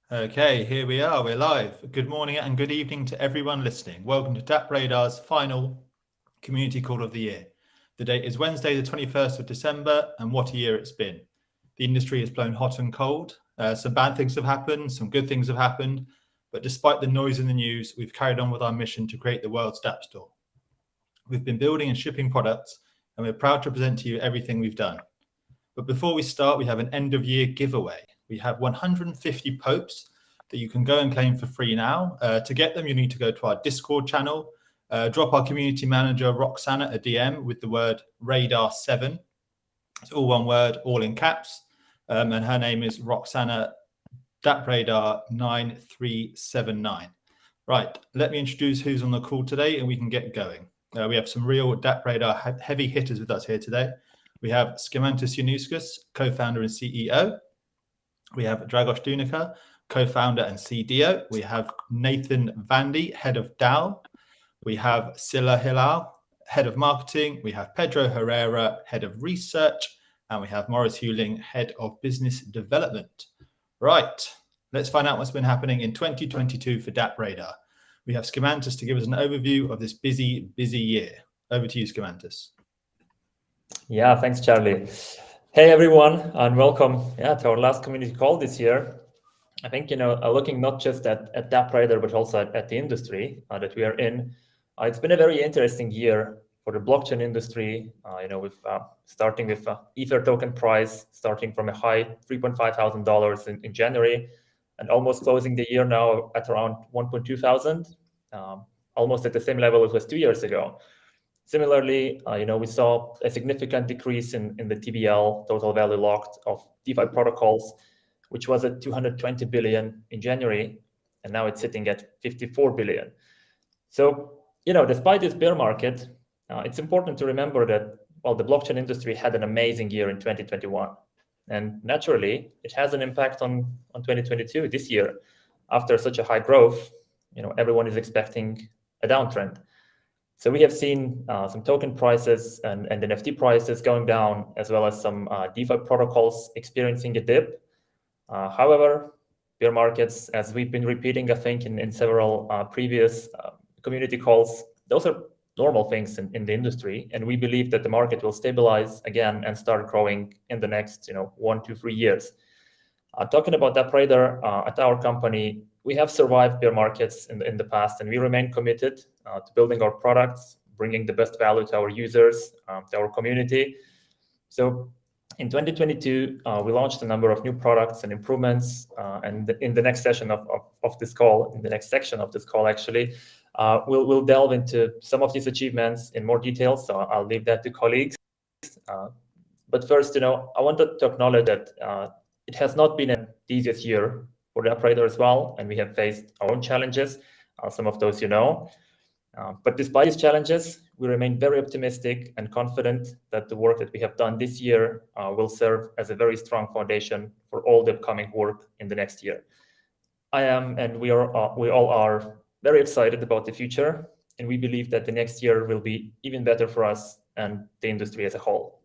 Okay, here we are. We're live. Good morning and good evening to everyone listening. Welcome to DappRadar's final community call of the year. The date is Wednesday, the 21st of December, and what a year it's been. The industry has blown hot and cold. Some bad things have happened, some good things have happened, but despite the noise in the news, we've carried on with our mission to create the world's Dapp Store. We've been building and shipping products, and we're proud to present to you everything we've done. But before we start, we have an end of year giveaway. We have 150 popes that you can go and claim for free now. To get them, you need to go to our Discord channel, drop our community manager, Roxana, a DM with the word radar7. It's all one word, all in caps. And her name is Roxana DappRadar 9379. Right, let me introduce who's on the call today and we can get going. We have some real DappRadar heavy hitters with us here today. We have Skimantis Yanuskis, co-founder and CEO. We have Dragos Dunica, co-founder and CDO. We have Nathan Vandy, head of DAO. We have Silla Hilal, head of marketing. We have Pedro Herrera, head of research. And we have Morris Hewling, head of business development. Right, let's find out what's been happening in 2022 for DappRadar. We have Skimantis to give us an overview of this busy year. Over to you, Skimantis. Yeah, thanks, Charlie. Hey, everyone, and welcome to our last community call this year. I think, looking not just at DappRadar, but also at the industry that we are in, it's been a very interesting year for the blockchain industry. With starting with Ether token price, starting from a high $3,500 in January, and almost closing the year now at around 1.2 thousand, almost at the same level it was 2 years ago. Similarly, we saw a significant decrease in the TVL, total value locked, of DeFi protocols, which was at 220 billion in January, and now it's sitting at 54 billion. So, despite this bear market, it's important to remember that, the blockchain industry had an amazing year in 2021. And naturally, it has an impact on 2022, this year. After such a high growth, everyone is expecting a downtrend. So we have seen some token prices and NFT prices going down, as well as some DeFi protocols experiencing a dip. However, bear markets, as we've been repeating, I think, in several previous community calls, those are normal things in the industry. And we believe that the market will stabilize again and start growing in the next 1 to 3 years. Talking about DappRadar, at our company, we have survived bear markets in the past, and we remain committed to building our products, bringing the best value to our users, to our community. So in 2022, we launched a number of new products and improvements. And in the next session of this call, in the next section of this call, actually, we'll delve into some of these achievements in more detail. So I'll leave that to colleagues. But first, I wanted to acknowledge that it has not been an easiest year for DappRadar as well, and we have faced our own challenges, some of those but despite these challenges, we remain very optimistic and confident that the work that we have done this year will serve as a very strong foundation for all the upcoming work in the next year. I am, and we all are very excited about the future, and we believe that the next year will be even better for us and the industry as a whole.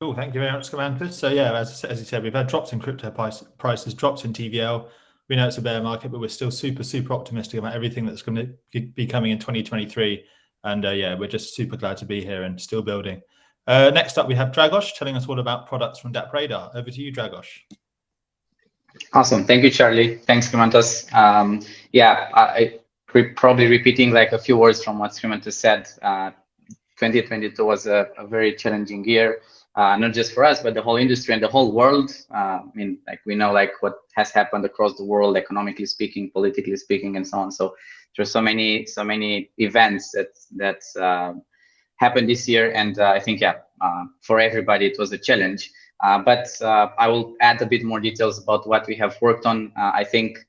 Cool, thank you very much, Skimantis. So yeah, as you said, we've had drops in crypto prices, drops in TVL. We know it's a bear market, but we're still super optimistic about everything that's going to be coming in 2023. And we're just super glad to be here and still building. Next up, we have Dragos telling us all about products from DappRadar. Over to you, Dragos. Awesome, thank you, Charlie. Thanks, Skimantis. I probably repeating like a few words from what Skimantis said. 2022 was a very challenging year. Not just for us, but the whole industry and the whole world. We know what has happened across the world, economically speaking, politically speaking, and so on. So there's so many events that happened this year, and I think for everybody it was a challenge. But I will add a bit more details about what we have worked on. I think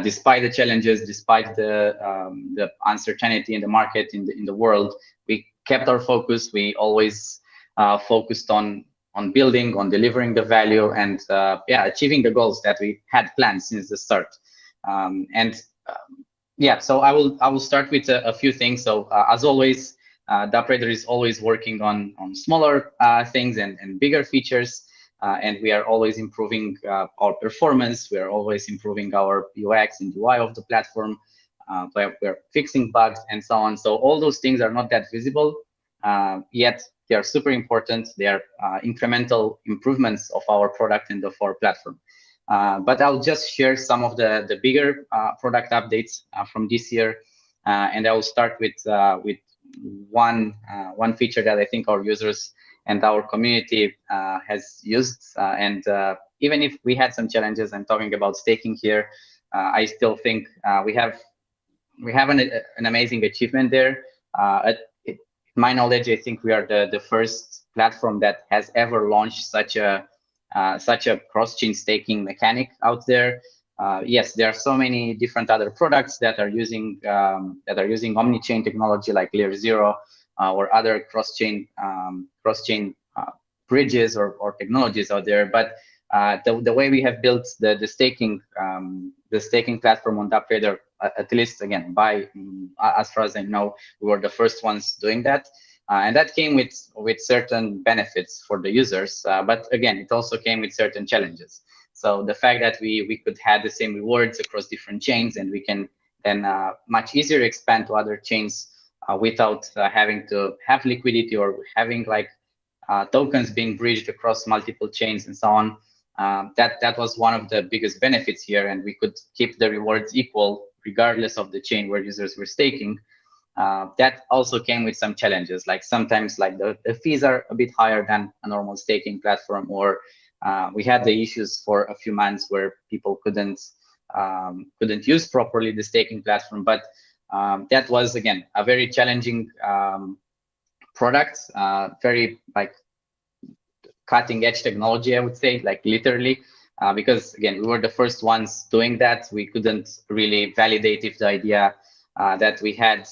despite the challenges, despite the uncertainty in the market, in the world, we kept our focus. We always focused on building, on delivering the value, and achieving the goals that we had planned since the start. So I will start with a few things. So as always, DappRadar is always working on smaller things and bigger features. and we are always improving our performance. We are always improving our UX and UI of the platform. We're fixing bugs and so on. So all those things are not that visible, yet they are super important. They are incremental improvements of our product and of our platform. But I'll just share some of the bigger product updates from this year, and I will start with one feature that I think our users and our community has used. And even if we had some challenges, I'm talking about staking here, I still think we have an amazing achievement there. In my knowledge, I think we are the first platform that has ever launched such a cross-chain staking mechanic out there. Yes, there are so many different other products that are using omni-chain technology like Layer 0 or other cross-chain bridges or technologies out there. But the way we have built the staking platform on DappRadar, at least again as far as I know, we were the first ones doing that. And that came with certain benefits for the users, but again, it also came with certain challenges. So the fact that we could have the same rewards across different chains, and we can then much easier expand to other chains without having to have liquidity or having like tokens being bridged across multiple chains and so on. That was one of the biggest benefits here, and we could keep the rewards equal regardless of the chain where users were staking. That also came with some challenges, like sometimes like the fees are a bit higher than a normal staking platform, or we had the issues for a few months where people couldn't use properly the staking platform. But that was again a very challenging product, very like cutting edge technology, I would say, like literally, because again we were the first ones doing that. We couldn't really validate if the idea that we had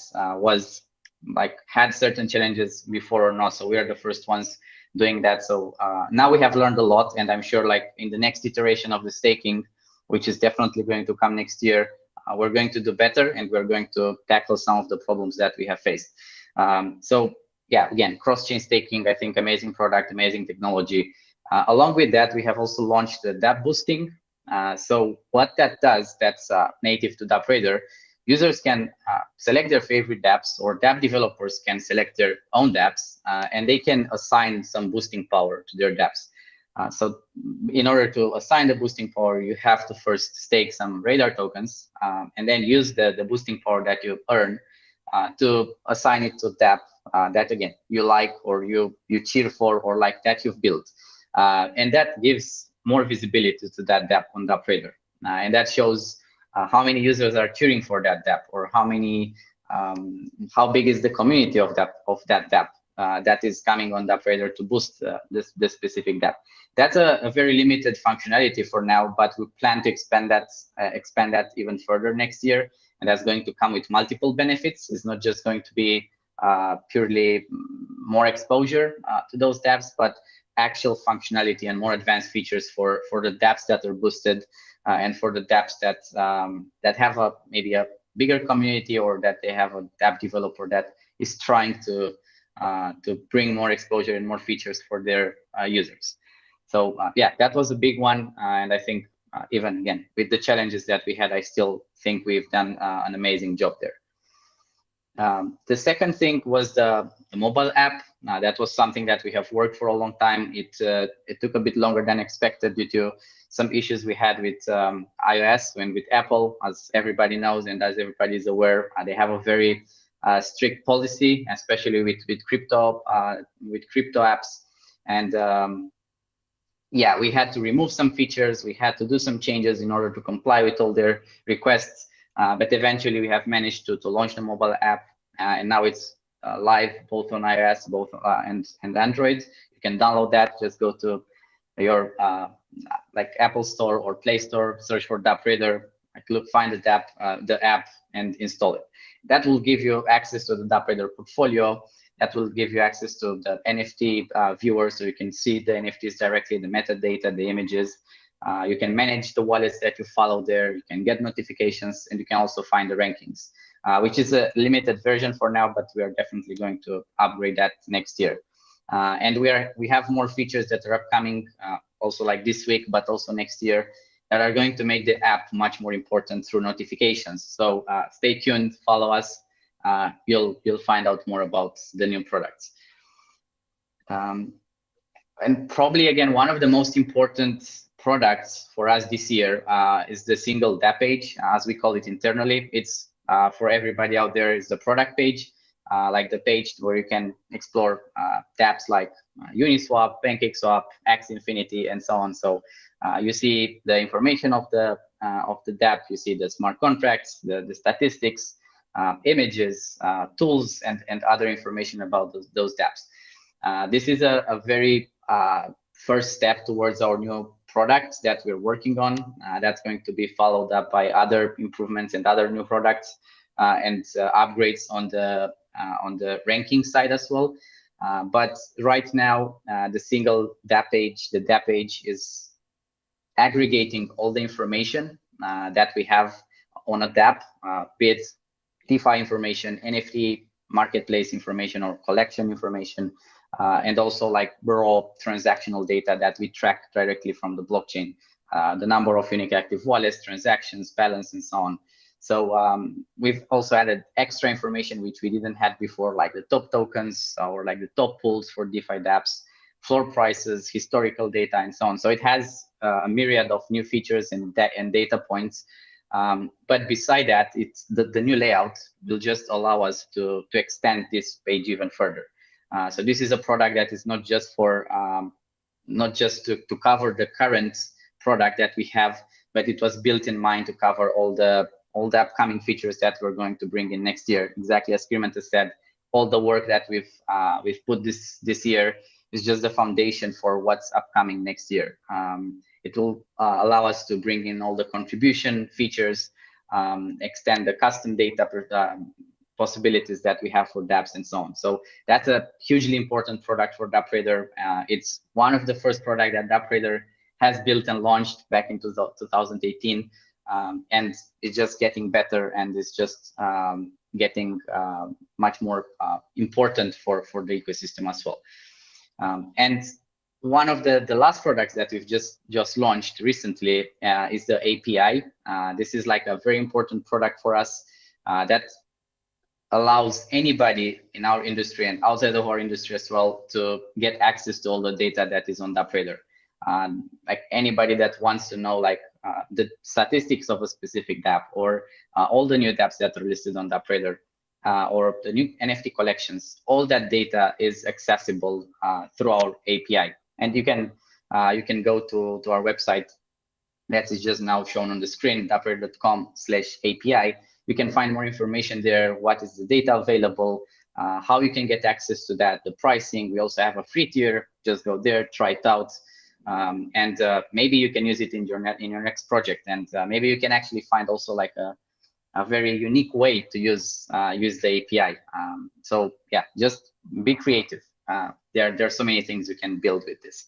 had certain challenges before or not. So we are the first ones doing that. So now we have learned a lot, and I'm sure like in the next iteration of the staking, which is definitely going to come next year, we're going to do better, and we're going to tackle some of the problems that we have faced. So yeah, again, cross-chain staking, I think amazing product, amazing technology. Along with that, we have also launched the Dapp boosting. So what that does, that's native to DappRadar. Users can select their favorite dapps, or dapp developers can select their own dapps, and they can assign some boosting power to their dapps. So in order to assign the boosting power, you have to first stake some radar tokens, and then use the boosting power that you earn to assign it to dapp that again you like, or you cheer for, or like that you've built, and that gives more visibility to that dapp on DappRadar, and that shows how many users are cheering for that dapp, or how how big is the community of that dapp that is coming on DappRadar to boost this specific dapp. That's a very limited functionality for now, but we plan to expand that even further next year, and that's going to come with multiple benefits. It's not just going to be purely more exposure to those dapps, but actual functionality and more advanced features for the dapps that are boosted, and for the dapps that have maybe a bigger community, or that they have a dapp developer that is trying to bring more exposure and more features for their users. So yeah, that was a big one, and I think even again with the challenges that we had, I still think we've done an amazing job there. The second thing was the mobile app. That was something that we have worked for a long time. It took a bit longer than expected due to some issues we had with iOS and with Apple. As everybody knows, and as everybody is aware, they have a very strict policy, especially with crypto apps. And yeah, we had to remove some features. We had to do some changes in order to comply with all their requests. But eventually we have managed to launch the mobile app, and now it's live both on iOS, and Android. You can download that. Just go to your like Apple Store or Play Store, search for DappRadar, find the app, and install it. That will give you access to the DappRadar portfolio. That will give you access to the NFT viewer, so you can see the NFTs directly, the metadata, the images. You can manage the wallets that you follow there. You can get notifications, and you can also find the rankings, which is a limited version for now, but we are definitely going to upgrade that next year. And we have more features that are upcoming. also like this week, but also next year, that are going to make the app much more important through notifications. So stay tuned, follow us. You'll find out more about the new products. And probably again, one of the most important products for us this year is the single Dapp page, as we call it internally. It's for everybody out there is the product page, like the page where you can explore dapps like Uniswap, PancakeSwap, X Infinity, and so on. So you see the information of the Dapp, you see the smart contracts, the statistics, images, tools, and other information about those dapps. This is a very first step towards our new products that we're working on. That's going to be followed up by other improvements and other new products and upgrades on the ranking side as well. But right now, the single Dapp page, the Dapp page is aggregating all the information that we have on a Dapp, be it DeFi information, NFT marketplace information, or collection information, and also like raw transactional data that we track directly from the blockchain, the number of unique active wallets, transactions, balance, and so on. So we've also added extra information which we didn't have before, like the top tokens or like the top pools for DeFi dapps, floor prices, historical data, and so on. So it has a myriad of new features and data points. But beside that, it's the new layout will just allow us to extend this page even further. So this is a product that is not just for not just to cover the current product that we have, but it was built in mind to cover all the upcoming features that we're going to bring in next year. Exactly as Clemente said, all the work that we've put this year is just the foundation for what's upcoming next year. It will allow us to bring in all the contribution features, extend the custom data possibilities that we have for dapps and so on. So that's a hugely important product for DappRadar. It's one of the first products that DappRadar has built and launched back in 2018. And it's just getting better, and it's just getting much more important for the ecosystem as well. And one of the last products that we've just launched recently is the API. This is like a very important product for us that allows anybody in our industry and outside of our industry as well to get access to all the data that is on DappRadar. Like anybody that wants to know like the statistics of a specific Dapp, or all the new Dapps that are listed on DappRadar, or the new NFT collections, all that data is accessible through our API. And you can go to our website that is just now shown on the screen, dappradar.com/API. You can find more information there. What is the data available? How you can get access to that? The pricing. We also have a free tier. Just go there, try it out. And maybe you can use it in your next project, and maybe you can actually find also like a very unique way to use the API. So yeah, just be creative. There are so many things you can build with this.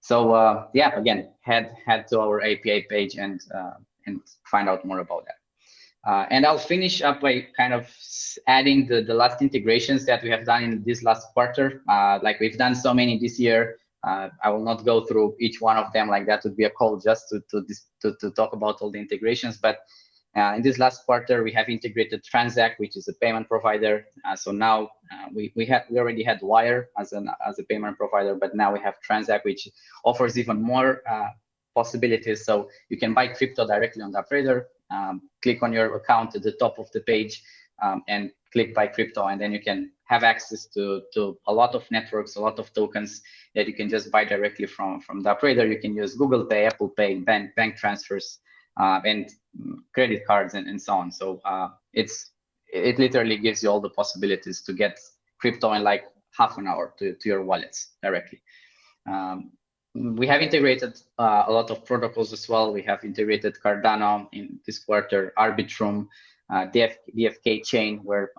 So yeah, again, head to our API page and find out more about that. And I'll finish up by kind of adding the last integrations that we have done in this last quarter. Like we've done so many this year. I will not go through each one of them, like that would be a call just to talk about all the integrations. But in this last quarter, we have integrated Transact, which is a payment provider. So now we already had Wire as a payment provider, but now we have Transact, which offers even more possibilities. So you can buy crypto directly on DappRadar. Click on your account at the top of the page and click buy crypto, and then you can have access to a lot of networks, a lot of tokens that you can just buy directly from DappRadar. You can use Google Pay, Apple Pay, bank transfers, and credit cards, and so on. So it literally gives you all the possibilities to get crypto in like half an hour to your wallets directly. We have integrated a lot of protocols as well. We have integrated Cardano in this quarter, Arbitrum, DFK Chain, where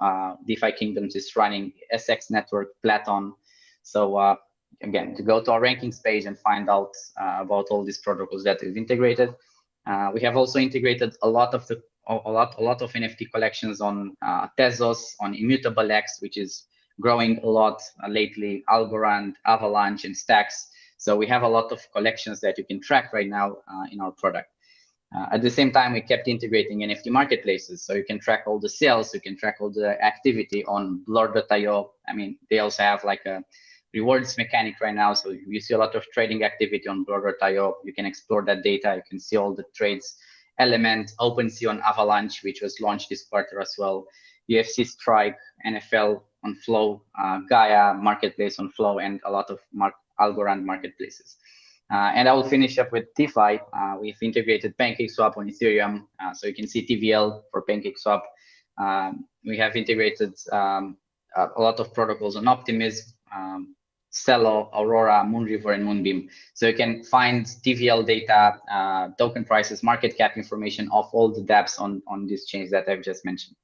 DeFi Kingdoms is running, SX Network, Platon. So again, to go to our rankings page and find out about all these protocols that we've integrated. We have also integrated a lot of NFT collections on Tezos, on Immutable X, which is growing a lot lately, Algorand, Avalanche, and Stacks. So we have a lot of collections that you can track right now in our product. At the same time, we kept integrating NFT marketplaces, so you can track all the sales, you can track all the activity on Blur.io. I mean, they also have like a rewards mechanic right now, so you see a lot of trading activity on Blur.io. You can explore that data, you can see all the trades. Element, OpenSea on Avalanche, which was launched this quarter as well. UFC Strike, NFL on Flow, Gaia marketplace on Flow, and a lot of Algorand marketplaces. And I will finish up with DeFi. We've integrated PancakeSwap on Ethereum, so you can see TVL for PancakeSwap. We have integrated a lot of protocols on Optimism, Celo, Aurora, Moonriver, and Moonbeam. So you can find TVL data, token prices, market cap information of all the dApps on these chains that I've just mentioned.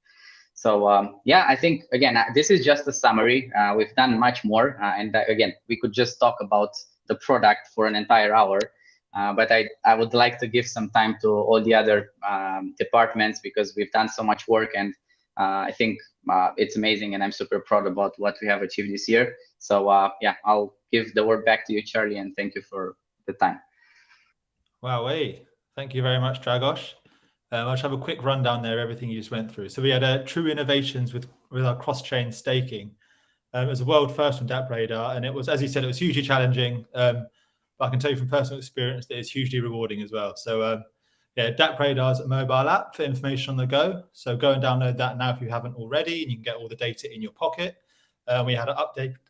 So yeah, I think, again, this is just a summary. We've done much more. And again, we could just talk about the product for an entire hour. But I would like to give some time to all the other departments, because we've done so much work, and I think it's amazing, and I'm super proud about what we have achieved this year. So yeah, I'll give the word back to you, Charlie, and thank you for the time. Wow, thank you very much, Dragos. I'll just have a quick rundown there of everything you just went through. So we had true innovations with our cross-chain staking. It was a world first from DappRadar, and it was, as you said, it was hugely challenging. But I can tell you from personal experience that it's hugely rewarding as well. So yeah, DappRadar is a mobile app for information on the go. So go and download that now if you haven't already, and you can get all the data in your pocket. We had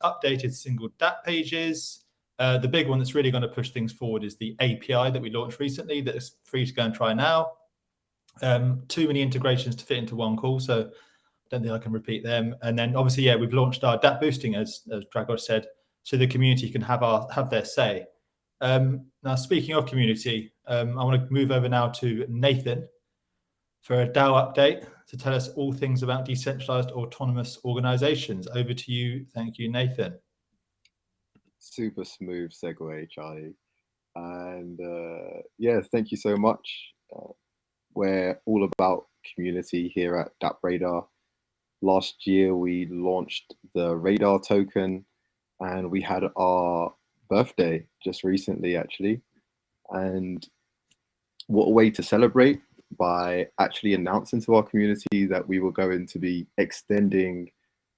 updated single Dapp pages. The big one that's really going to push things forward is the API that we launched recently that is free to go and try now. Too many integrations to fit into one call, so I don't think I can repeat them. And then obviously, yeah, we've launched our Dapp boosting, as Dragos said, so the community can have their say. Now, speaking of community, I want to move over now to Nathan for a DAO update to tell us all things about decentralized autonomous organizations. Over to you. Thank you, Nathan. Super smooth segue, Charlie. And yeah, thank you so much. We're all about community here at DappRadar. Last year, we launched the Radar token, and we had our birthday just recently, actually. And what a way to celebrate, by actually announcing to our community that we were going to be extending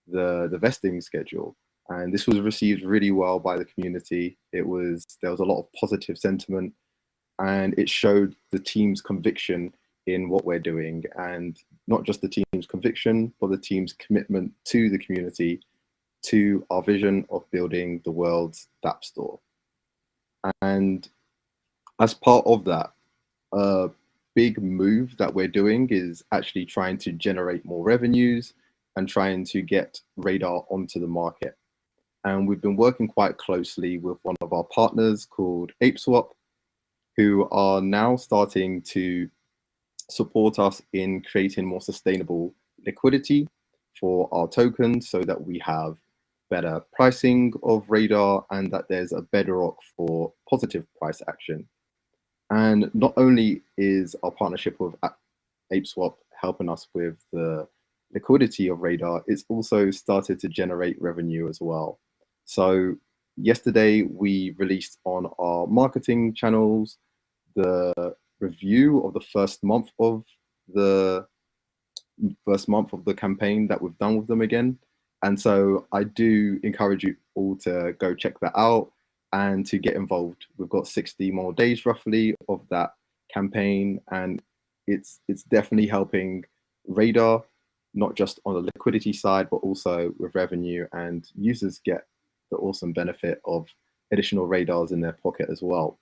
the vesting schedule. And this was received really well by the community. There was a lot of positive sentiment, and it showed the team's conviction in what we're doing, and not just the team's conviction, but the team's commitment to the community, to our vision of building the world's Dapp Store. And as part of that, a big move that we're doing is actually trying to generate more revenues and trying to get Radar onto the market. And we've been working quite closely with one of our partners called ApeSwap, who are now starting to support us in creating more sustainable liquidity for our tokens, so that we have better pricing of Radar and that there's a bedrock for positive price action. And not only is our partnership with ApeSwap helping us with the liquidity of Radar, it's also started to generate revenue as well. So yesterday we released on our marketing channels the review of the first month of the campaign that we've done with them again. And so I do encourage you all to go check that out and to get involved. We've got 60 more days roughly of that campaign, and it's definitely helping Radar, not just on the liquidity side, but also with revenue, and users get the awesome benefit of additional Radars in their pocket as well.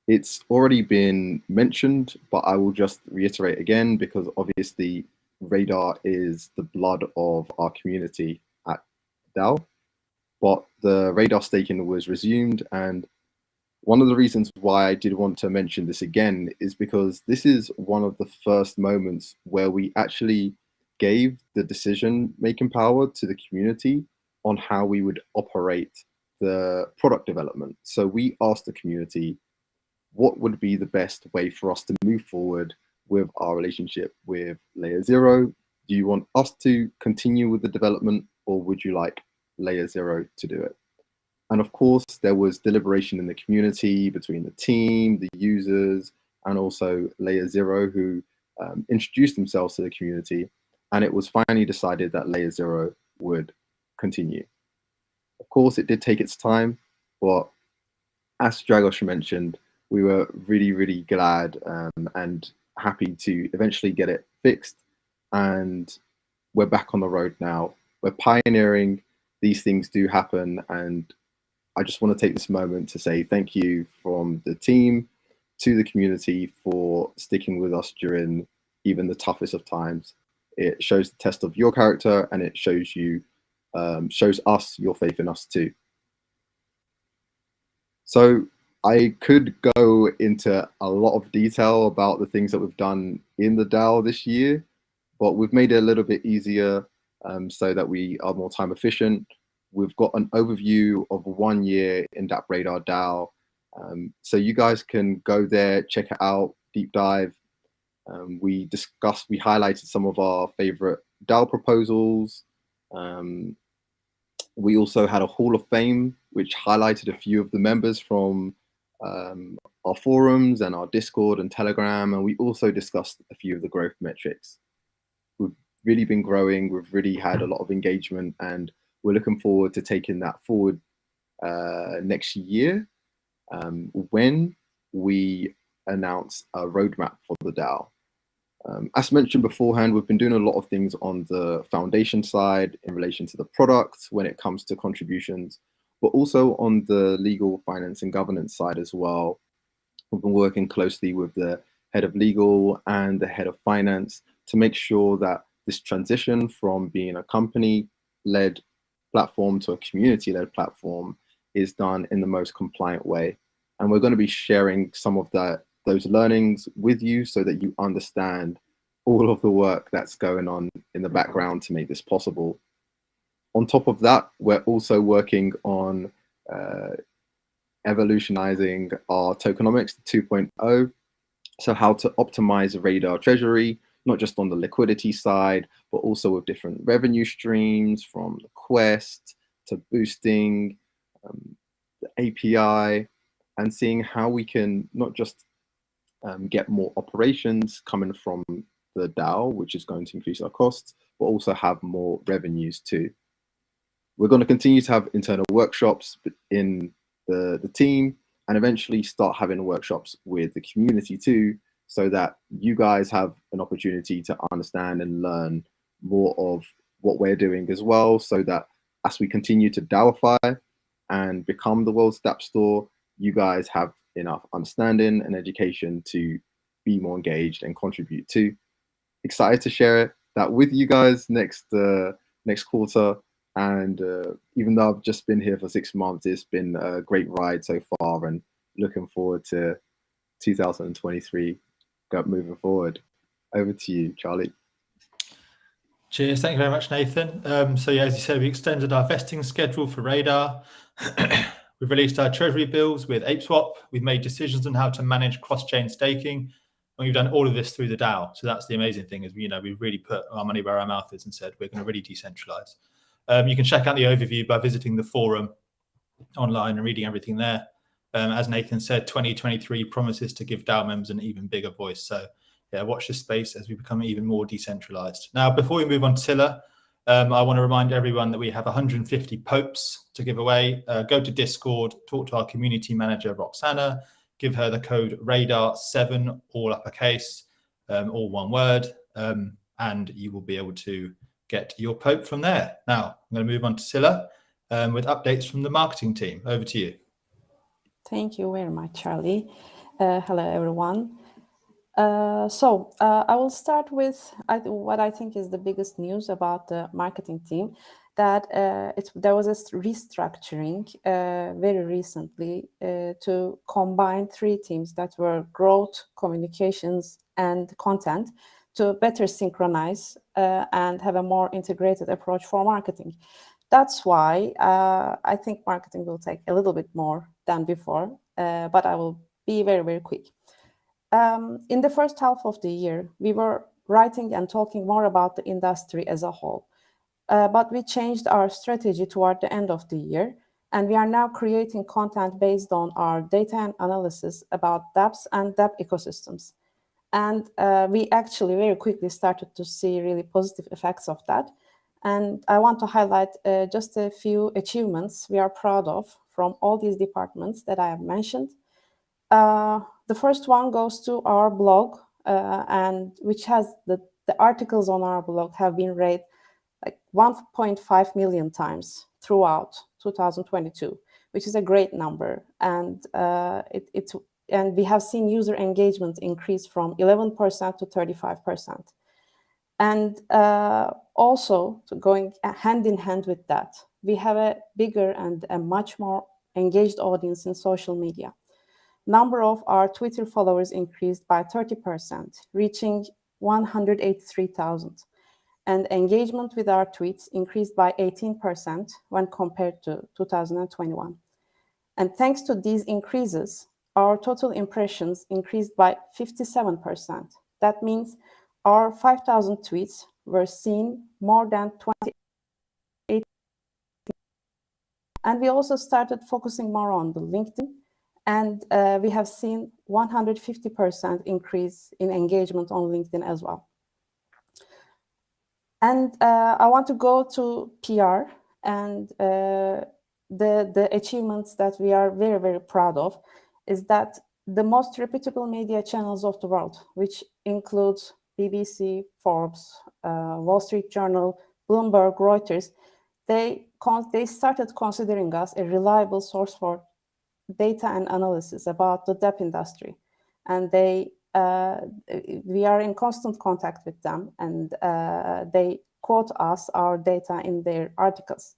It's already been mentioned, but I will just reiterate again, because obviously Radar is the blood of our community at DAO. But the Radar staking was resumed, and one of the reasons why I did want to mention this again is because this is one of the first moments where we actually gave the decision-making power to the community on how we would operate the product development. So we asked the community, what would be the best way for us to move forward with our relationship with Layer 0? Do you want us to continue with the development, or would you like Layer 0 to do it? And of course, there was deliberation in the community between the team, the users, and also Layer Zero, who introduced themselves to the community. And it was finally decided that Layer Zero would continue. Of course, it did take its time, but as Dragos mentioned, we were really, really glad and happy to eventually get it fixed. And we're back on the road now. We're pioneering. These things do happen. And I just want to take this moment to say thank you from the team to the community for sticking with us during even the toughest of times. It shows the test of your character, and it shows you, shows us your faith in us too. So I could go into a lot of detail about the things that we've done in the DAO this year, but we've made it a little bit easier so that we are more time efficient. We've got an overview of 1 year in DappRadar DAO. So you guys can go there, check it out, deep dive. We highlighted some of our favorite DAO proposals. We also had a Hall of Fame, which highlighted a few of the members from our forums and our Discord and Telegram. And we also discussed a few of the growth metrics. We've really been growing. We've really had a lot of engagement, and we're looking forward to taking that forward next year when we announce a roadmap for the DAO. As mentioned beforehand, we've been doing a lot of things on the foundation side in relation to the product when it comes to contributions, but also on the legal, finance, and governance side as well. We've been working closely with the head of legal and the head of finance to make sure that this transition from being a company-led platform to a community-led platform is done in the most compliant way. And we're going to be sharing some of those learnings with you so that you understand all of the work that's going on in the background to make this possible. On top of that, we're also working on evolutionizing our tokenomics 2.0. So how to optimize Radar Treasury, not just on the liquidity side, but also with different revenue streams from the quest to boosting, the API, and seeing how we can not just get more operations coming from the DAO, which is going to increase our costs, but also have more revenues too. We're going to continue to have internal workshops in the team, and eventually start having workshops with the community too, so that you guys have an opportunity to understand and learn more of what we're doing as well, so that as we continue to DAOify and become the world's Dapp Store, you guys have enough understanding and education to be more engaged and contribute too. Excited to share that with you guys next quarter. And even though I've just been here for 6 months, it's been a great ride so far, and looking forward to 2023 moving forward. Over to you, Charlie. Cheers. Thank you very much, Nathan. So yeah, as you said, we extended our vesting schedule for Radar. We've released our treasury bills with ApeSwap. We've made decisions on how to manage cross-chain staking. And we've done all of this through the DAO. So that's the amazing thing, is we've really put our money where our mouth is and said we're going to really decentralize. You can check out the overview by visiting the forum online and reading everything there. As Nathan said, 2023 promises to give DAO members an even bigger voice. So yeah, watch this space as we become even more decentralized. Now, before we move on to Scylla, I want to remind everyone that we have 150 popes to give away. Go to Discord, talk to our community manager, Roxana, give her the code RADAR7, all uppercase, all one word, and you will be able to get your pope from there. Now, I'm going to move on to Scylla with updates from the marketing team. Over to you. Thank you very much, Charlie. Hello, everyone. I will start with what I think is the biggest news about the marketing team, that there was a restructuring very recently to combine 3 teams that were growth, communications, and content to better synchronize and have a more integrated approach for marketing. That's why I think marketing will take a little bit more than before, but I will be very, very quick. In the first half of the year, we were writing and talking more about the industry as a whole, but we changed our strategy toward the end of the year, And we are now creating content based on our data and analysis about dapps and dapp ecosystems. And we actually very quickly started to see really positive effects of that. And I want to highlight just a few achievements we are proud of from all these departments that I have mentioned. The first one goes to our blog, and which has the articles on our blog have been read like 1.5 million times throughout 2022, which is a great number. And and we have seen user engagement increase from 11% to 35%. And also, going hand in hand with that, we have a bigger and a much more engaged audience in social media. Number of our Twitter followers increased by 30%, reaching 183,000. And engagement with our tweets increased by 18% when compared to 2021. And thanks to these increases, our total impressions increased by 57%. That means our 5,000 tweets were seen more than 28. And we also started focusing more on the LinkedIn. And we have seen 150% increase in engagement on LinkedIn as well. And I want to go to PR and the achievements that we are very, very proud of is that the most reputable media channels of the world, which includes BBC, Forbes, Wall Street Journal, Bloomberg, Reuters, they started considering us a reliable source for data and analysis about the dapp industry. And we are in constant contact with them, and they quote us our data in their articles.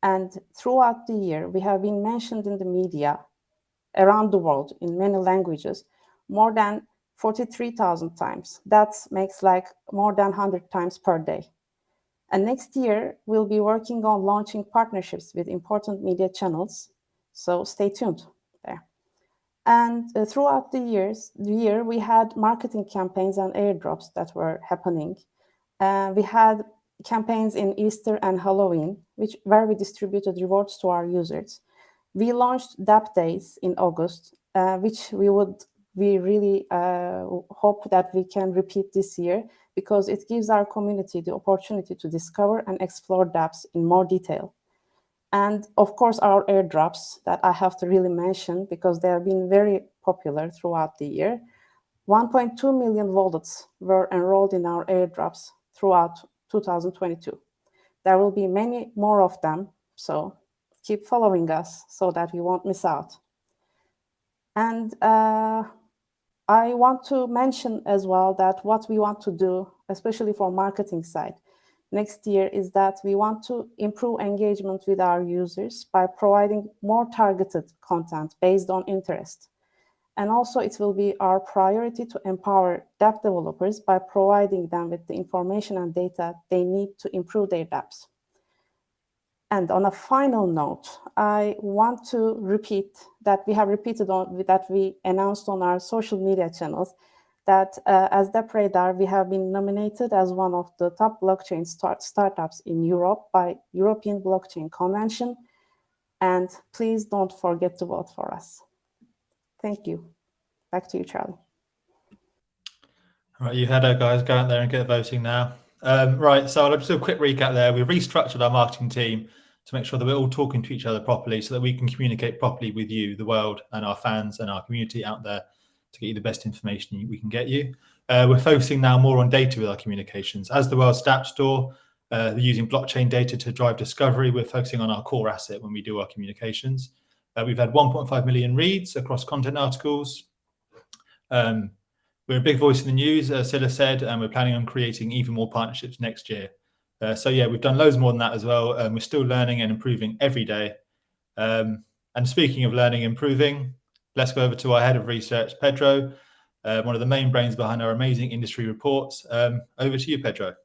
And throughout the year, we have been mentioned in the media around the world in many languages, more than 43,000 times. That makes like more than 100 times per day. And next year, we'll be working on launching partnerships with important media channels. So stay tuned there. And throughout the year, we had marketing campaigns and airdrops that were happening. We had campaigns in Easter and Halloween, where we distributed rewards to our users. We launched Dapp Days in August, which we really hope that we can repeat this year, because it gives our community the opportunity to discover and explore dapps in more detail. And of course, our airdrops that I have to really mention, because they have been very popular throughout the year. 1.2 million wallets were enrolled in our airdrops throughout 2022. There will be many more of them, so keep following us so that you won't miss out. And I want to mention as well that what we want to do, especially for marketing side, next year is that we want to improve engagement with our users by providing more targeted content based on interest. And also it will be our priority to empower dapp developers by providing them with the information and data they need to improve their dapps. And on a final note, I want to repeat that we have that we announced on our social media channels that as DappRadar, we have been nominated as one of the top blockchain startups in Europe by European Blockchain Convention. And please don't forget to vote for us. Thank you. Back to you, Charlie. All right, you had it, guys. Go out there and get voting now. Right, so I'll just do a quick recap there. We've restructured our marketing team to make sure that we're all talking to each other properly so that we can communicate properly with you, the world, and our fans and our community out there to get you the best information we can get you. We're focusing now more on data with our communications. As the world's Dapp Store, we're using blockchain data to drive discovery. We're focusing on our core asset when we do our communications. We've had 1.5 million reads across content articles. We're a big voice in the news, as Silla said, and we're planning on creating even more partnerships next year. So yeah, we've done loads more than that as well. We're still learning and improving every day. And speaking of learning and improving, let's go over to our head of research, Pedro, one of the main brains behind our amazing industry reports. Over to you, Pedro.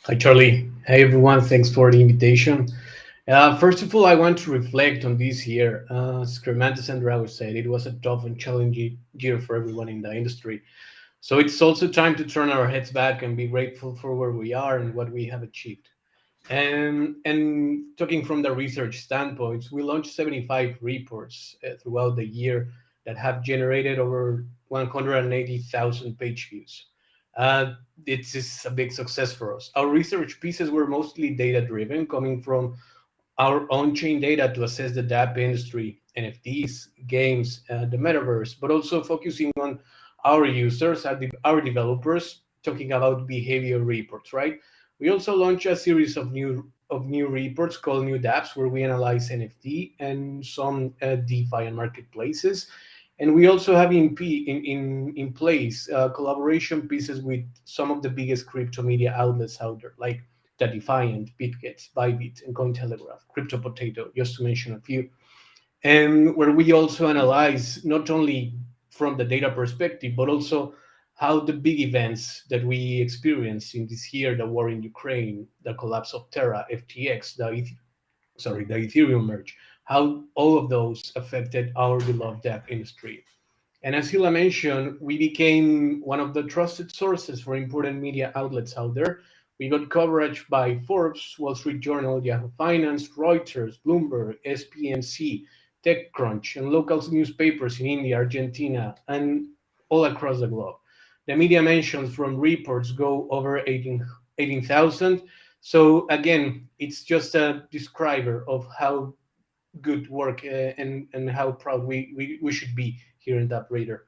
Hi, Charlie. Hey, everyone. Thanks for the invitation. First of all, I want to reflect on this year. As Kremantis and Raul said, it was a tough and challenging year for everyone in the industry. So it's also time to turn our heads back and be grateful for where we are and what we have achieved. And talking from the research standpoint, we launched 75 reports throughout the year that have generated over 180,000 page views. This is a big success for us. Our research pieces were mostly data-driven, coming from our on-chain data to assess the Dapp industry, NFTs, games, the metaverse, but also focusing on our users, our developers, talking about behavior reports, right? We also launched a series of new reports called New Dapps, where we analyze NFT and some DeFi and marketplaces. And we also have in place collaboration pieces with some of the biggest crypto media outlets out there, like The Defiant, BitGet, Bybit, and Cointelegraph, Crypto Potato, just to mention a few. And where we also analyze not only from the data perspective, but also how the big events that we experienced in this year, the war in Ukraine, the collapse of Terra, FTX, the Ethereum merge, how all of those affected our beloved Dapp industry. And as Hila mentioned, we became one of the trusted sources for important media outlets out there. We got coverage by Forbes, Wall Street Journal, Yahoo Finance, Reuters, Bloomberg, SPNC, TechCrunch, and local newspapers in India, Argentina, and all across the globe. The media mentions from reports go over 18,000. So again, it's just a describer of how good work and how proud we should be here in DappRadar.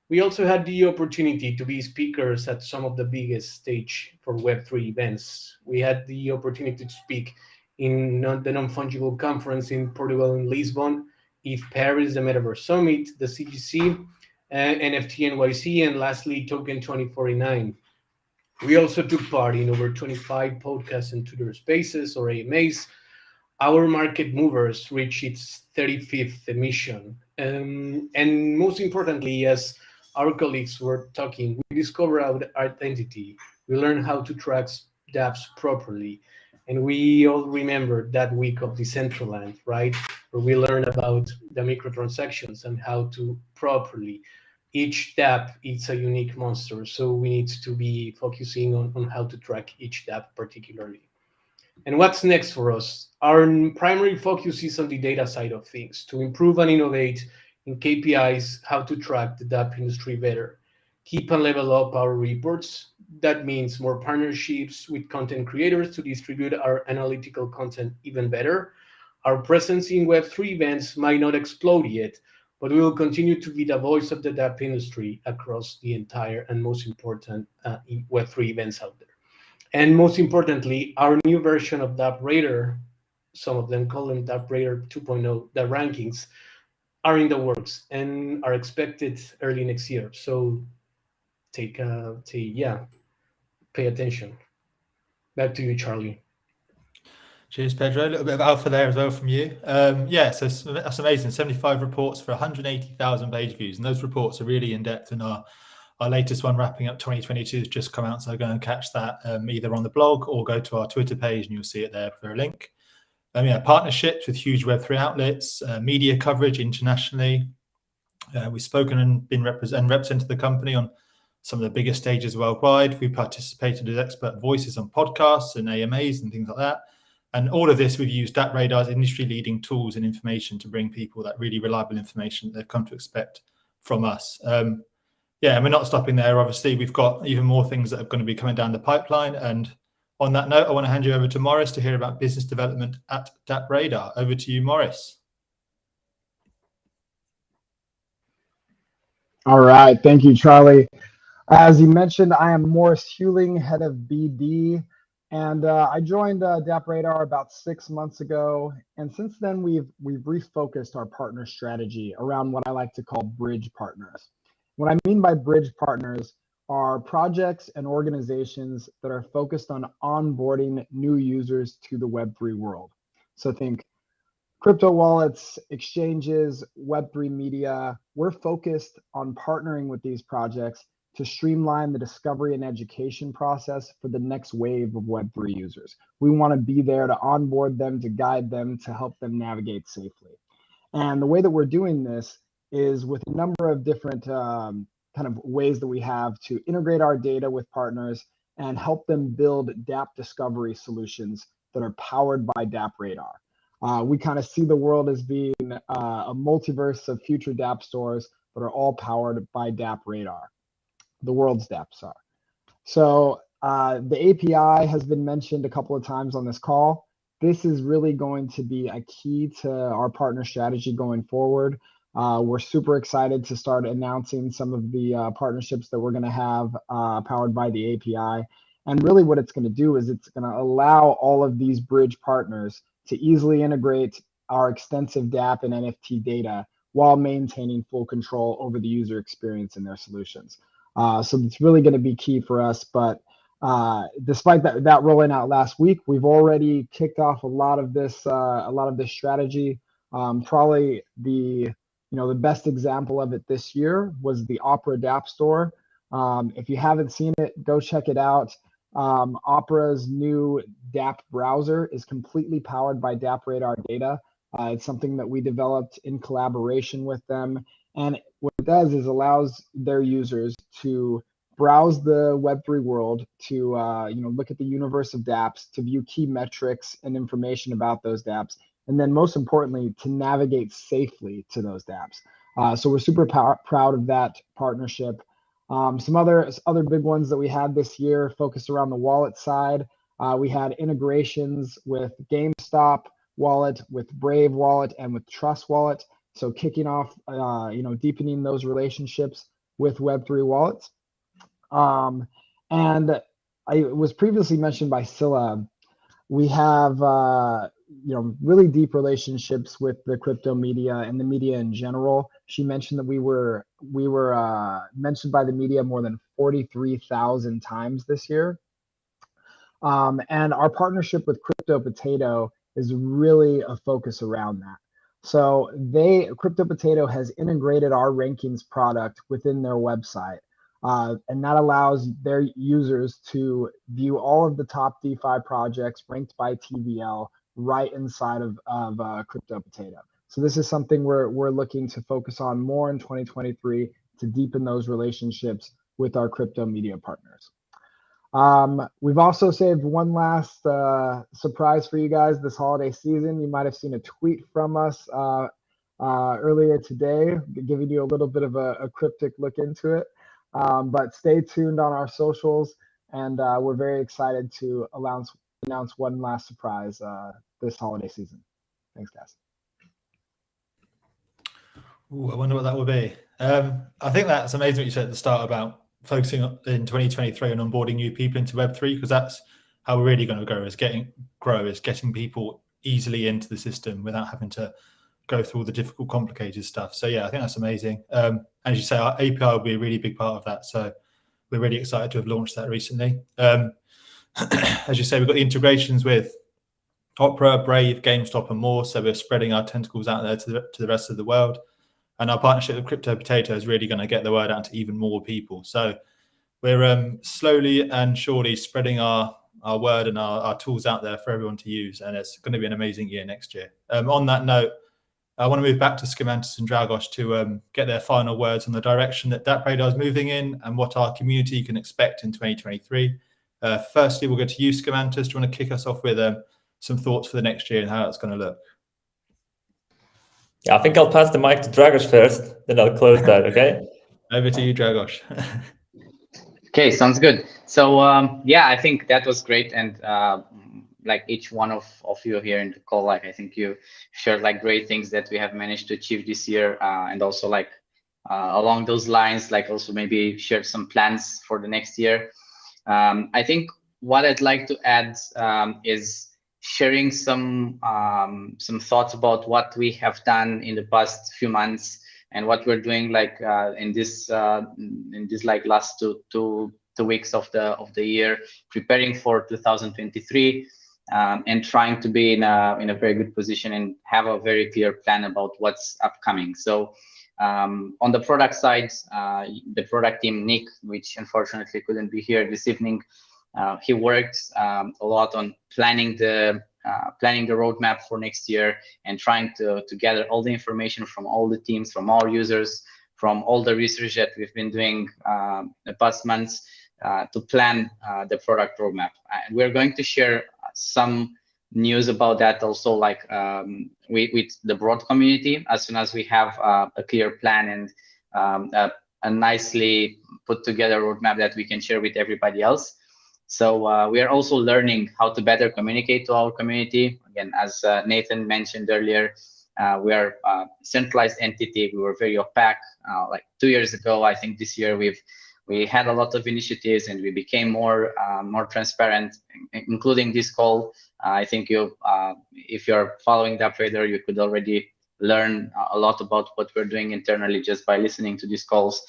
We also had the opportunity to be speakers at some of the biggest stage for Web3 events. We had the opportunity to speak in the Non-Fungible Conference in Portugal in Lisbon, ETH Paris, the Metaverse Summit, the CGC, NFT NYC, and lastly, Token 2049. We also took part in over 25 podcasts and Twitter Spaces or AMAs. Our Market Movers reached its 35th emission. And most importantly, as our colleagues were talking, we discovered our identity. We learned how to track dapps properly. And we all remember that week of Decentraland, right? Where we learned about the microtransactions and how to properly. Each dapp is a unique monster, so we need to be focusing on how to track each dapp particularly. And what's next for us? Our primary focus is on the data side of things, to improve and innovate in KPIs, how to track the DApp industry better. Keep and level up our reports. That means more partnerships with content creators to distribute our analytical content even better. Our presence in Web3 events might not explode yet, but we will continue to be the voice of the DApp industry across the entire and most important Web3 events out there. And most importantly, our new version of DappRadar, some of them call them DappRadar 2.0, the rankings, are in the works and are expected early next year. So pay attention. Back to you, Charlie. Cheers, Pedro. A little bit of alpha there as well from you. Yeah, so that's amazing. 75 reports for 180,000 page views. And those reports are really in-depth, and our latest one wrapping up 2022 has just come out. So go and catch that either on the blog or go to our Twitter page and you'll see it there for a link. Yeah, partnerships with huge Web3 outlets, media coverage internationally. We've spoken and been represented the company on some of the biggest stages worldwide. We participated as expert voices on podcasts and AMAs and things like that. And all of this, we've used DappRadar's industry-leading tools and information to bring people that really reliable information that they've come to expect from us. Yeah, and we're not stopping there. Obviously, we've got even more things that are going to be coming down the pipeline. And on that note, I want to hand you over to Morris to hear about business development at DappRadar. Over to you, Morris. All right. Thank you, Charlie. As you mentioned, I am Morris Hewling, head of BD. And I joined DappRadar about 6 months ago. And since then, we've refocused our partner strategy around what I like to call bridge partners. What I mean by bridge partners are projects and organizations that are focused on onboarding new users to the Web3 world. So think crypto wallets, exchanges, Web3 media. We're focused on partnering with these projects to streamline the discovery and education process for the next wave of Web3 users. We want to be there to onboard them, to guide them, to help them navigate safely. And the way that we're doing this is with a number of different kind of ways that we have to integrate our data with partners and help them build Dapp discovery solutions that are powered by DappRadar. We kind of see the world as being a multiverse of future Dapp stores that are all powered by DappRadar. The world's dapps are. So the API has been mentioned a couple of times on this call. This is really going to be a key to our partner strategy going forward. We're super excited to start announcing some of the partnerships that we're going to have powered by the API. And really what it's going to do is it's going to allow all of these bridge partners to easily integrate our extensive Dapp and NFT data while maintaining full control over the user experience in their solutions. So it's really going to be key for us. But despite that rolling out last week, we've already kicked off a lot of this strategy. Probably the best example of it this year was the Opera Dapp Store. If you haven't seen it, go check it out. Opera's new Dapp browser is completely powered by DappRadar data. It's something that we developed in collaboration with them. And what it does is allows their users to browse the Web3 world, to look at the universe of dapps, to view key metrics and information about those dapps, and then most importantly, to navigate safely to those dapps. So we're super proud of that partnership. Some other big ones that we had this year focused around the wallet side. We had integrations with GameStop wallet, with Brave wallet, and with Trust wallet. So kicking off, deepening those relationships with Web3 wallets. And it was previously mentioned by Scylla, we have really deep relationships with the crypto media and the media in general. She mentioned that we were mentioned by the media more than 43,000 times this year. And our partnership with Crypto Potato is really a focus around that. So Crypto Potato has integrated our rankings product within their website. And that allows their users to view all of the top DeFi projects ranked by TVL right inside of Crypto Potato. So this is something we're looking to focus on more in 2023 to deepen those relationships with our crypto media partners. We've also saved one last surprise for you guys this holiday season. You might have seen a tweet from us earlier today, giving you a little bit of a cryptic look into it. But stay tuned on our socials, and we're very excited to announce one last surprise this holiday season. Thanks, guys. Ooh, I wonder what that will be. I think that's amazing what you said at the start about focusing in 2023 on onboarding new people into Web3, because that's how we're really going to grow, is getting people easily into the system without having to go through all the difficult, complicated stuff. So yeah, I think that's amazing. As you say, our API will be a really big part of that. So we're really excited to have launched that recently. As you say, we've got the integrations with Opera, Brave, GameStop, and more. So we're spreading our tentacles out there to the rest of the world. And our partnership with Crypto Potato is really going to get the word out to even more people. So we're slowly and surely spreading our word and our tools out there for everyone to use. And it's going to be an amazing year next year. On that note, I want to move back to Skimantis and Dragos to get their final words on the direction that DappRadar is moving in and what our community can expect in 2023. Firstly, we'll go to you, Skimantis. Do you want to kick us off with some thoughts for the next year and how it's going to look? Yeah, I think I'll pass the mic to Dragos first, then I'll close that, okay? Over to you, Dragos. Okay, sounds good. So yeah, I think that was great. And like each one of you here in the call, like I think you shared like great things that we have managed to achieve this year, and also like along those lines, like also maybe shared some plans for the next year. I think what I'd like to add is sharing some thoughts about what we have done in the past few months and what we're doing like in this like last two weeks of the year, preparing for 2023. And trying to be in a very good position and have a very clear plan about what's upcoming. So on the product side, the product team, Nick, which unfortunately couldn't be here this evening, he worked a lot on planning the roadmap for next year and trying to gather all the information from all the teams, from our users, from all the research that we've been doing the past months to plan the product roadmap. And we're going to share some news about that also, like with the broad community, as soon as we have a clear plan and a nicely put together roadmap that we can share with everybody else. So we are also learning how to better communicate to our community. Again, as Nathan mentioned earlier, we are a centralized entity. We were very opaque like 2 years ago. I think this year we had a lot of initiatives and we became more transparent, including this call. I think if you're following DappRadar, you could already learn a lot about what we're doing internally just by listening to these calls.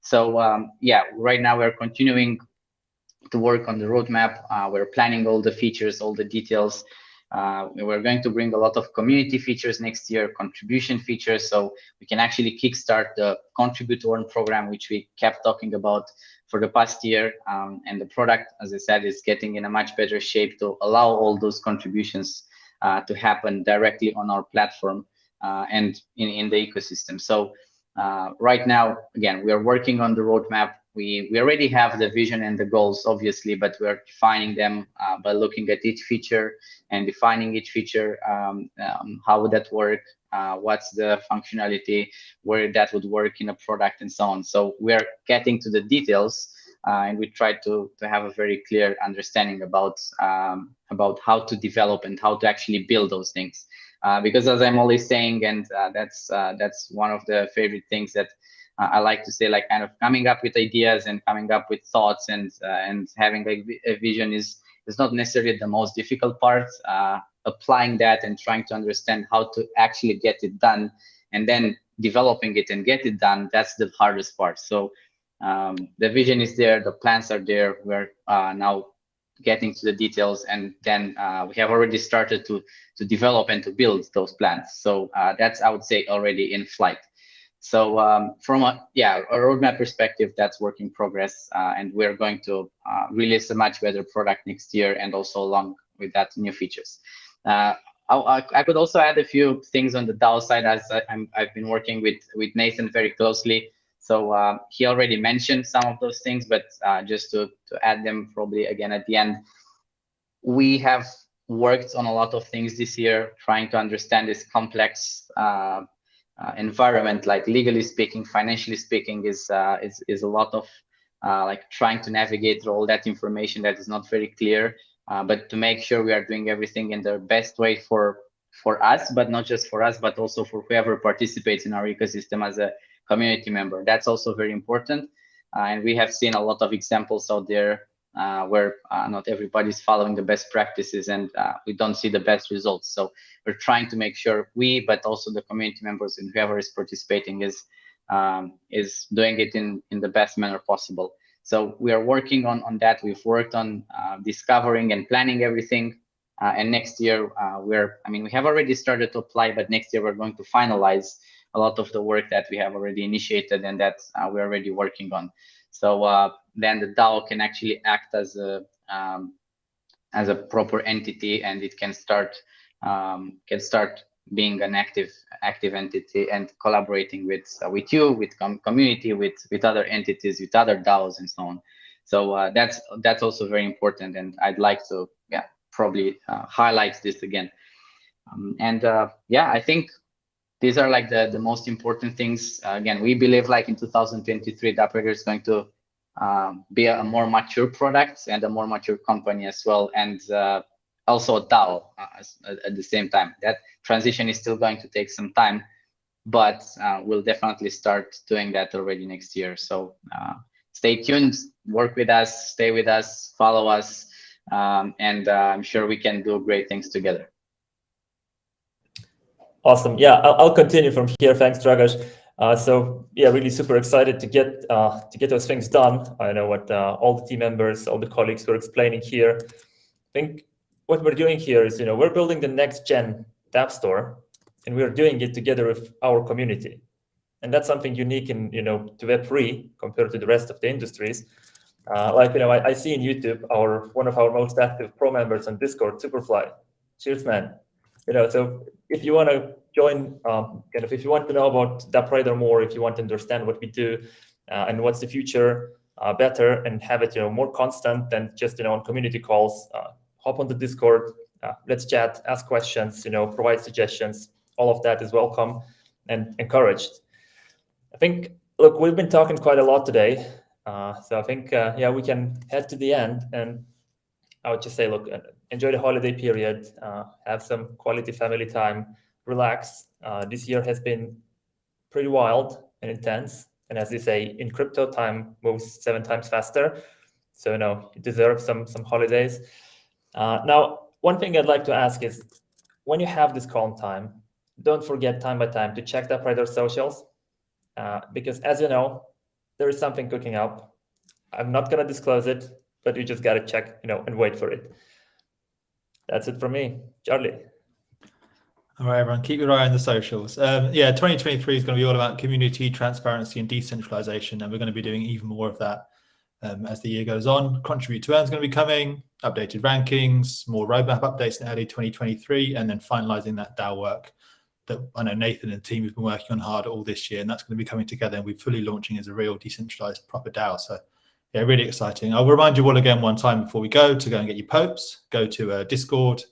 So yeah, right now we're continuing to work on the roadmap. We're planning all the features, all the details. We're going to bring a lot of community features next year, contribution features, so we can actually kickstart the contribute to earn program, which we kept talking about for the past year. And the product, as I said, is getting in a much better shape to allow all those contributions to happen directly on our platform and in the ecosystem. So right now, again, we are working on the roadmap. We already have the vision and the goals, obviously, but we're defining them by looking at each feature and defining each feature. How would that work? What's the functionality? Where that would work in a product, and so on. So we're getting to the details, and we try to have a very clear understanding about how to develop and how to actually build those things. Because as I'm always saying, and that's one of the favorite things that I like to say, like kind of coming up with ideas and coming up with thoughts and having a vision is not necessarily the most difficult part. Applying that and trying to understand how to actually get it done, and then developing it and get it done, that's the hardest part. So the vision is there, the plans are there. We're now getting to the details, and then we have already started to develop and to build those plans. So that's, I would say, already in flight. So from a roadmap perspective, that's work in progress, and we're going to release a much better product next year, and also along with that, new features. I could also add a few things on the DAO side, as I've been working with Nathan very closely. So he already mentioned some of those things, but just to add them probably again at the end, we have worked on a lot of things this year, trying to understand this complex environment. Like legally speaking, financially speaking, is a lot of like trying to navigate through all that information that is not very clear, but to make sure we are doing everything in the best way for us, but not just for us, but also for whoever participates in our ecosystem as a community member. That's also very important, and we have seen a lot of examples out there where not everybody's following the best practices, and we don't see the best results. So we're trying to make sure we, but also the community members and whoever is participating is doing it in the best manner possible. So we are working on that. We've worked on discovering and planning everything. And next year, we have already started to apply, but next year we're going to finalize a lot of the work that we have already initiated and that we're already working on. So then the DAO can actually act as a proper entity, and it can start being an active entity and collaborating with you, with community, with other entities, with other DAOs, and so on. So that's also very important, and I'd like to probably highlight this again. I think these are like the most important things. Again, we believe like in 2023, DappRadar is going to be a more mature product and a more mature company as well, and also a DAO at the same time. That transition is still going to take some time, but we'll definitely start doing that already next year. So stay tuned, work with us, stay with us, follow us, and I'm sure we can do great things together. Awesome. Yeah, I'll continue from here. Thanks, Dragoș. So yeah, really super excited to get those things done. I know what all the team members, all the colleagues were explaining here. I think what we're doing here is, we're building the next gen Dapp Store, and we're doing it together with our community. And that's something unique in, to Web3 compared to the rest of the industries. I see in YouTube one of our most active pro members on Discord, Superfly. Cheers, man. So if you want to join, if you want to know about DappRadar more, if you want to understand what we do and what's the future better, and have it more constant than just on community calls, hop on the Discord, let's chat, ask questions, provide suggestions. All of that is welcome and encouraged. I think, look, we've been talking quite a lot today. So I think, we can head to the end. And I would just say, look, enjoy the holiday period, have some quality family time, relax. This year has been pretty wild and intense. And as they say, in crypto, time moves 7 times faster. So, you deserve some holidays. Now, one thing I'd like to ask is, when you have this calm time, don't forget time by time to check DappRadar socials. Because as you know, there is something cooking up. I'm not going to disclose it, but you just got to check, and wait for it. That's it from me. Charlie. All right, everyone, keep your eye on the socials. 2023 is going to be all about community, transparency, and decentralization, and we're going to be doing even more of that as the year goes on. Contribute to Earn is going to be coming, updated rankings, more roadmap updates in early 2023, and then finalizing that DAO work that I know Nathan and the team have been working on hard all this year, and that's going to be coming together, and we're fully launching as a real decentralized proper DAO. So yeah, really exciting. I'll remind you all again one time before we go to go and get your popes, go to Discord,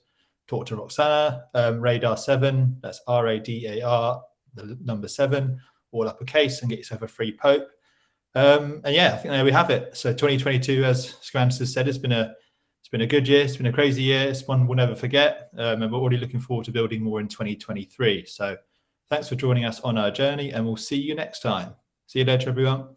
talk to Roxana, Radar7, that's RADAR, the number 7, all uppercase, and get yourself a free pope. And yeah, I think there we have it. So 2022, as Scrantis has said, it's been a good year. It's been a crazy year. It's one we'll never forget. And we're already looking forward to building more in 2023. So thanks for joining us on our journey, and we'll see you next time. See you later, everyone.